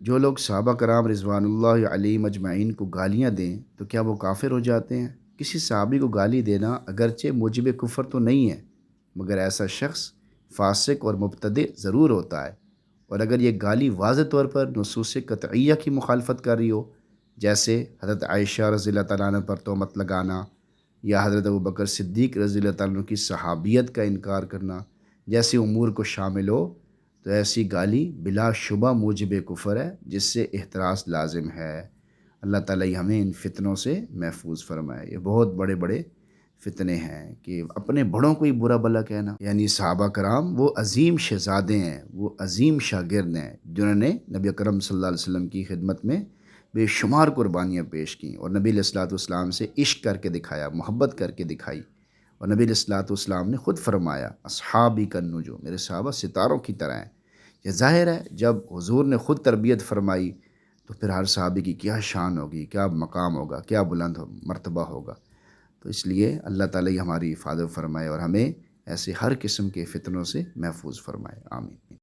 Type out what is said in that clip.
جو لوگ صحابہ کرام رضوان اللہ علیہم اجمعین کو گالیاں دیں تو کیا وہ کافر ہو جاتے ہیں؟ کسی صحابی کو گالی دینا اگرچہ موجب کفر تو نہیں ہے، مگر ایسا شخص فاسق اور مبتدع ضرور ہوتا ہے، اور اگر یہ گالی واضح طور پر نصوص قطعیہ کی مخالفت کر رہی ہو، جیسے حضرت عائشہ رضی اللہ تعالیٰ عنہ پر تہمت لگانا، یا حضرت ابوبکر صدیق رضی اللہ تعالیٰ عنہ کی صحابیت کا انکار کرنا جیسے امور کو شامل ہو، تو ایسی گالی بلا شبہ موجب کفر ہے، جس سے احتراز لازم ہے۔ اللہ تعالیٰ ہی ہمیں ان فتنوں سے محفوظ فرمائے۔ یہ بہت بڑے بڑے فتنے ہیں کہ اپنے بڑوں کو ہی برا بلا کہنا، یعنی صحابہ کرام وہ عظیم شہزادے ہیں، وہ عظیم شاگرد ہیں جنہوں نے نبی اکرم صلی اللہ علیہ وسلم کی خدمت میں بے شمار قربانیاں پیش کیں، اور نبی علیہ الصلوۃ والسلام سے عشق کر کے دکھایا، محبت کر کے دکھائی، اور نبی علیہ الصلوۃ والسلام نے خود فرمایا اصحابی کالنجوم، میرے صحابہ ستاروں کی طرح ہیں۔ یہ ظاہر ہے جب حضور نے خود تربیت فرمائی تو پھر ہر صحابی کی کیا شان ہوگی، کیا مقام ہوگا، کیا بلند مرتبہ ہوگا۔ تو اس لیے اللہ تعالیٰ ہی ہماری حفاظت فرمائے اور ہمیں ایسے ہر قسم کے فتنوں سے محفوظ فرمائے، آمین۔